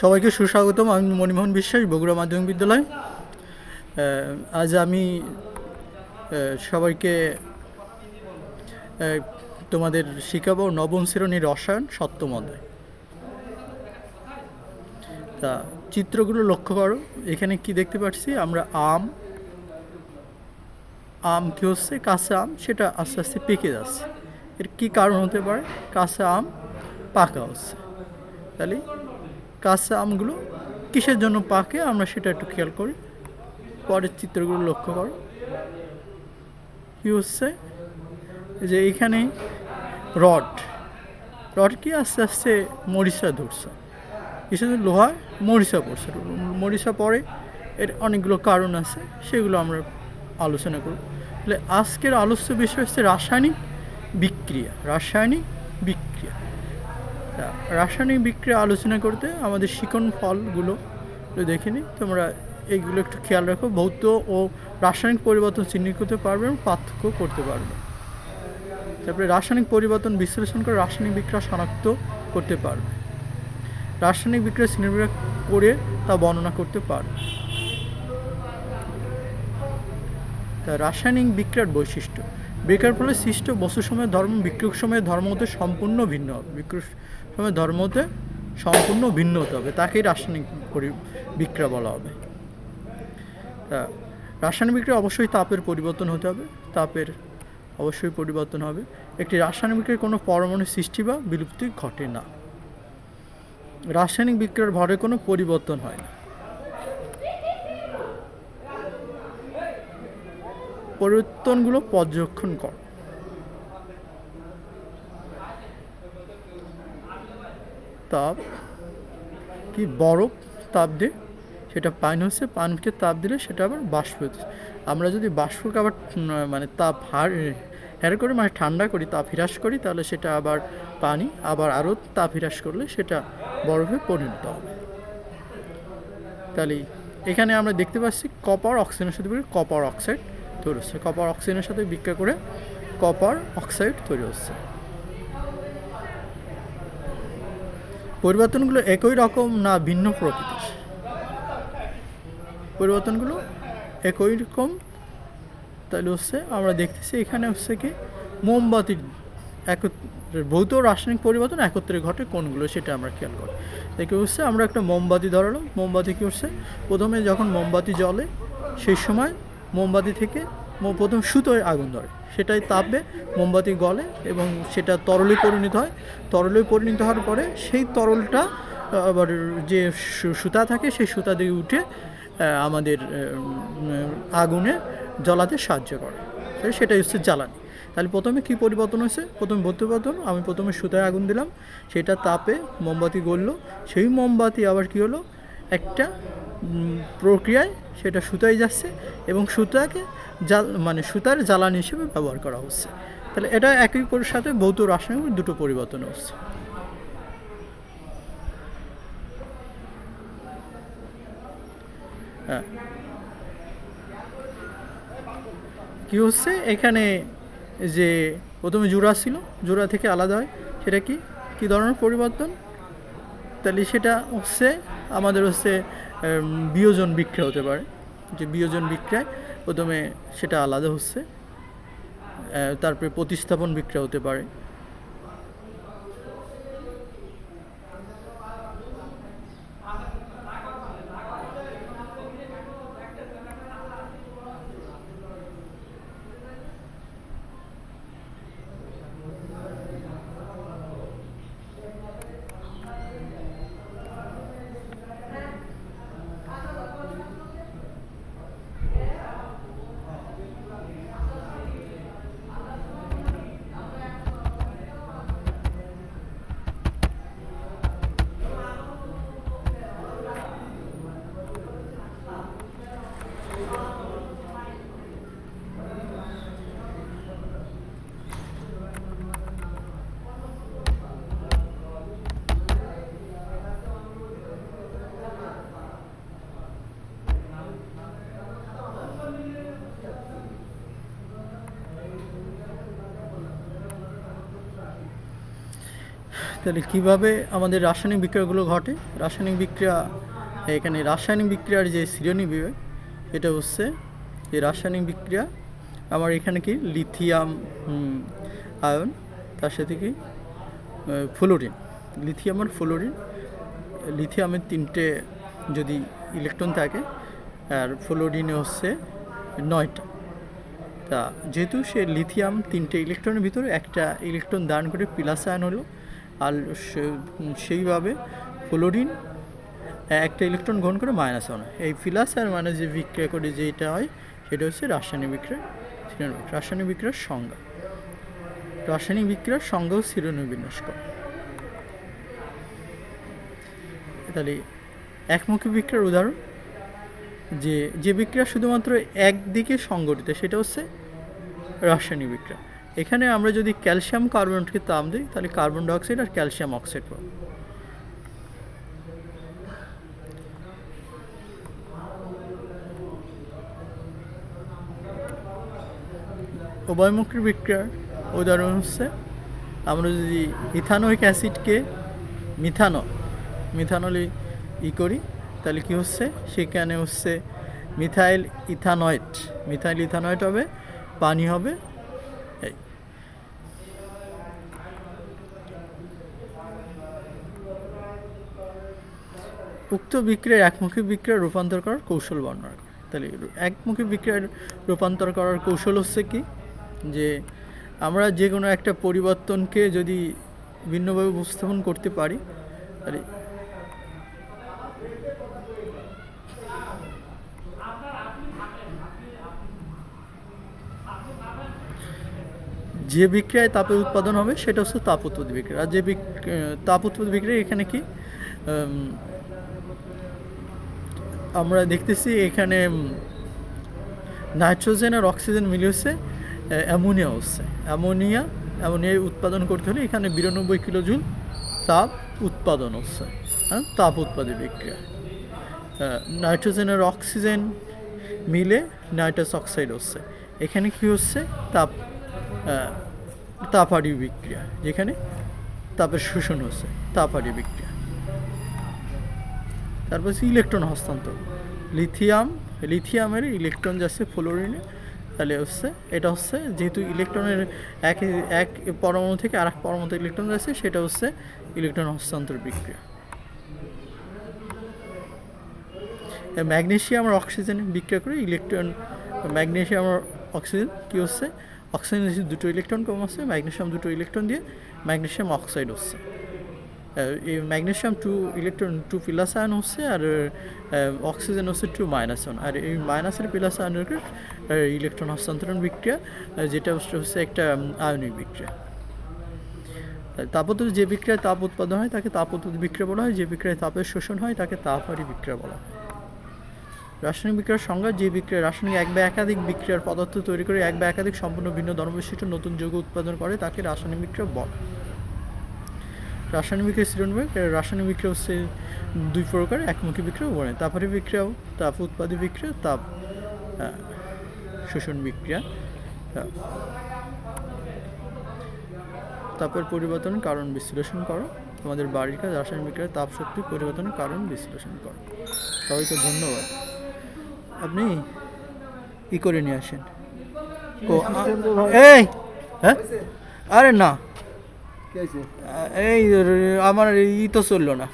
সবাইকে সুস্বাগতম। আমি মণিমোহন বিশ্বাস, বগুড়া মাধ্যমিক বিদ্যালয়। আজ আমি সবাইকে তোমাদের শিখাবো নবম শ্রেণীর রসায়ন সপ্তম অধ্যায়। তা চিত্রগুলো লক্ষ্য করো, এখানে কি দেখতে পাচ্ছি আমরা? আম কি হচ্ছে? কাঁচা আম, সেটা আস্তে আস্তে পেকে যাচ্ছে। এর কি কারণ হতে পারে? কাঁচা আম পাকা হচ্ছে। তাহলে কাঁচা আমগুলো কিসের জন্য পাকে আমরা সেটা একটু খেয়াল করি। পরের চিত্রগুলো লক্ষ্য করো, কি হচ্ছে যে এখানে রড কি আস্তে আস্তে মরিচা ধরছে, কিছু লোহা মরিচা পড়ছে। মরিচা পড়ে, এর অনেকগুলো কারণ আছে, সেগুলো আমরা আলোচনা করব। তাহলে আজকের আলোচ্য বিষয় হচ্ছে রাসায়নিক বিক্রিয়া। রাসায়নিক বিক্রিয়া আলোচনা করতে আমাদের শিকন ফলগুলো দেখে নিই। তোমরা এইগুলো একটু খেয়াল রাখো। ভৌত ও রাসায়নিক পরিবর্তন চিহ্নিত করতে পারবে এবং পার্থক্য করতে পারবে। তারপরে রাসায়নিক পরিবর্তন বিশ্লেষণ করে রাসায়নিক বিক্রিয়া শনাক্ত করতে পারবে। রাসায়নিক বিক্রিয়া শ্রেণীবিভাগ করে তা বর্ণনা করতে পারবে। তা রাসায়নিক বিক্রিয়ার বৈশিষ্ট্য: বিক্রিয়ার ফলে সৃষ্ট বস্তু সময়ের ধর্ম বিক্রিয়ক সময়ের ধর্ম হতে সম্পূর্ণ ভিন্ন হবে। বিক্রিয়ক সময়ের ধর্ম হতে সম্পূর্ণ ভিন্ন হতে হবে, তাকেই রাসায়নিক বিক্রিয়া বলা হবে। তা রাসায়নিক বিক্রিয়া অবশ্যই তাপের পরিবর্তন হতে হবে, অবশ্যই পরিবর্তন হবে। একটি রাসায়নিক বিক্রিয়ার কোনো পরমাণু সৃষ্টি বা বিলুপ্তি ঘটে না। রাসায়নিক বিক্রিয়ার ভরে কোনো পরিবর্তন হয় না। পরিবর্তনগুলো পর্যবেক্ষণ কর। তাপ কি? বরফ তাপ দিয়ে সেটা পানি হচ্ছে, পানিকে তাপ দিলে সেটা আবার বাষ্প হচ্ছে। আমরা যদি বাষ্পকে আবার মানে তাপ হ্যার করে, মানে ঠান্ডা করি, তাপ হ্রাস করি, তাহলে সেটা আবার পানি, আবার আরও তাপ হ্রাস করলে সেটা বরফে পরিণত হবে। তাহলে এখানে আমরা দেখতে পাচ্ছি কপার অক্সিজেনের সাথে কপার অক্সাইড তৈরি হচ্ছে। কপার অক্সিজেনের সাথে বিক্রিয়া করে কপার অক্সাইড তৈরি হচ্ছে। পরিবর্তনগুলো একই রকম না ভিন্ন প্রকৃতির? পরিবর্তনগুলো একই রকম। তাহলে হচ্ছে আমরা দেখতেছি এখানে হচ্ছে কি মোমবাতির ভৌত রাসায়নিক পরিবর্তন একত্রে ঘটে কোনগুলো, সেটা আমরা খেয়াল করি। দেখে হচ্ছে আমরা একটা মোমবাতি ধরালাম। মোমবাতি কী হচ্ছে? প্রথমে যখন মোমবাতি জ্বলে সেই সময় মোমবাতি থেকে প্রথম সুতোয় আগুন ধরে, সেটাই তাপে মোমবাতি গলে এবং সেটা তরলে পরিণত হয়। তরলে পরিণত হওয়ার পরে সেই তরলটা আবার যে সুতা থাকে সেই সুতা দিয়ে উঠে আমাদের আগুনে জ্বলাতে সাহায্য করে। সেটাই হচ্ছে জ্বালানি। তাহলে প্রথমে কি পরিবর্তন হয়েছে? আমি প্রথমে সুতায় আগুন দিলাম, সেটা তাপে মোমবাতি গললো। সেই মোমবাতি আবার কি হলো, একটা প্রক্রিয়ায় সেটা সুতায় যাচ্ছে এবং সুতাকে সুতার জ্বালানি হিসেবে ব্যবহার করা হচ্ছে। তাহলে এটা একই সাথে ভৌত রাসায়নিক দুটো পরিবর্তন হচ্ছে। হ্যাঁ, কি হচ্ছে এখানে যে প্রথমে জোড়া ছিল, জোড়া থেকে আলাদা হয়, সেটা কি ধরনের পরিবর্তন? তাহলে সেটা হচ্ছে আমাদের হচ্ছে বিয়োজন বিক্রিয়া হতে পারে। যে বিয়োজন বিক্রিয়ায় প্রথমে সেটা আলাদা হচ্ছে, তারপরে প্রতিস্থাপন বিক্রিয়া হতে পারে। তাহলে কীভাবে আমাদের রাসায়নিক বিক্রিয়াগুলো ঘটে? রাসায়নিক বিক্রিয়া, এখানে রাসায়নিক বিক্রিয়ার যে শ্রেণী বিভাগ, এটা হচ্ছে এই রাসায়নিক বিক্রিয়া। আমার এখানে কি লিথিয়াম আয়ন, তার সাথে কি ফ্লোরিন, লিথিয়াম আর ফ্লোরিন। লিথিয়ামের 3টে যদি ইলেকট্রন থাকে আর ফ্লোরিনে হচ্ছে 9টা। তা যেহেতু সে লিথিয়াম 3টে ইলেকট্রনের ভিতরে একটা ইলেকট্রন দান করে প্লাস আয়ন হলো, আর সেইভাবে ফ্লোরিন একটা ইলেকট্রন গ্রহণ করে মাইনাস আয়ন। এই প্লাস আর মাইনাস যে বিক্রিয়া করে যেটা হয় সেটা হচ্ছে রাসায়নিক বিক্রিয়া। রাসায়নিক বিক্রিয়ার সংজ্ঞা, রাসায়নিক বিক্রিয়ার সংজ্ঞাও শ্রেণীবিন্যাস করে। তাহলে একমুখী বিক্রিয়ার উদাহরণ, যে বিক্রিয়া শুধুমাত্র একদিকে সংঘটিত, সেটা হচ্ছে রাসায়নিক বিক্রিয়া। এখানে আমরা যদি ক্যালসিয়াম কার্বনেটকে তাপ দিই তাহলে কার্বন ডাইঅক্সাইড আর ক্যালসিয়াম অক্সাইড পাবো। উভয়মুখী বিক্রিয়ার উদাহরণ হচ্ছে, আমরা যদি ইথানোয়িক অ্যাসিডকে মিথানলে করি তাহলে কি হচ্ছে, সেখানে হচ্ছে মিথাইল ইথানয়েড হবে, পানি হবে। এই উক্ত বিক্রিয়ার একমুখী বিক্রিয়া রূপান্তর করার কৌশল বর্ণনা করে। তাহলে একমুখী বিক্রিয়ার রূপান্তর করার কৌশল হচ্ছে কি, যে আমরা যে কোনো একটা পরিবর্তনকে যদি ভিন্নভাবে উপস্থাপন করতে পারি, তাহলে যে বিক্রিয়ায় তাপের উৎপাদন হবে সেটা হচ্ছে তাপ উৎপত্তি বিক্রিয়া। আর যে তাপ উৎপত্তি বিক্রিয়া, এখানে কি আমরা দেখতেছি এখানে নাইট্রোজেন আর অক্সিজেন মিলে হচ্ছে অ্যামোনিয়া হচ্ছে। অ্যামোনিয়া উৎপাদন করতে হলে এখানে 92 কিলোজুল তাপ উৎপাদন হচ্ছে, হ্যাঁ, তাপ উৎপাদী বিক্রিয়া। নাইট্রোজেন আর অক্সিজেন মিলে নাইট্রাস অক্সাইড হচ্ছে। এখানে কি হচ্ছে, তাপারি বিক্রিয়া, যেখানে তাপের শোষণ হচ্ছে, তাপারি বিক্রিয়া। তারপর হচ্ছে ইলেকট্রন হস্তান্তর। লিথিয়ামের ইলেকট্রন যাচ্ছে ফ্লোরিনে, তাহলে হচ্ছে এটা হচ্ছে যেহেতু ইলেকট্রনের এক পরমাণু থেকে আরেক পরমাণুতে ইলেকট্রন যাচ্ছে, সেটা হচ্ছে ইলেকট্রন হস্তান্তর বিক্রিয়া। ম্যাগনেসিয়াম আর অক্সিজেন বিক্রিয়া করে ম্যাগনেসিয়াম আর অক্সিজেন কি হচ্ছে, অক্সিজেন 2টো ইলেকট্রন কম আছে, ম্যাগনেসিয়াম 2টো ইলেকট্রন দিয়ে ম্যাগনেসিয়াম অক্সাইড হচ্ছে। এই ম্যাগনেসিয়াম 2 প্লাস আয়ন হচ্ছে, আর অক্সিজেন হচ্ছে 2 মাইনাস আয়ন। আর এই মাইনাসের প্লাস আয়নের ইলেকট্রন হস্তান্তরণ বিক্রিয়া, যেটা হচ্ছে একটা আয়নিক বিক্রিয়া। তাপোৎপাদী যে বিক্রিয়ায় তাপ উৎপাদন হয় তাকে তাপোৎপাদী বিক্রিয়া বলা হয়, যে বিক্রিয়ায় তাপের শোষণ হয় তাকে তাপহারী বিক্রিয়া বলা হয়। রাসায়নিক বিক্রিয়ার সংজ্ঞা, যে বিক্রিয়া রাসায়নিক এক বা একাধিক বিক্রিয়ার পদার্থ তৈরি করে এক বা একাধিক সম্পূর্ণ ভিন্ন ধর্মবিশিষ্ট নতুন যৌগ উৎপাদন করে তাকে রাসায়নিক বিক্রিয়া বলে। রাসায়নিক বিক্রিয়া শ্রেণীবিভাগ, রাসায়নিক বিক্রিয়া হচ্ছে 2 প্রকার, একমুখী বিক্রিয়া ও বলে তাপহারী বিক্রিয়া, তাপ উৎপাদী বিক্রিয়া, তাপ শোষণ বিক্রিয়া। তাপের পরিবর্তনের কারণ বিশ্লেষণ করো। তোমাদের বাড়ির কাজ রাসায়নিক বিক্রিয়ার তাপ শক্তি পরিবর্তনের কারণ বিশ্লেষণ করো। সবাইকে ধন্যবাদ। আপনি করে নিয়ে আসেন। এই হ্যাঁ, আরে না, এই আমার তো চললো না।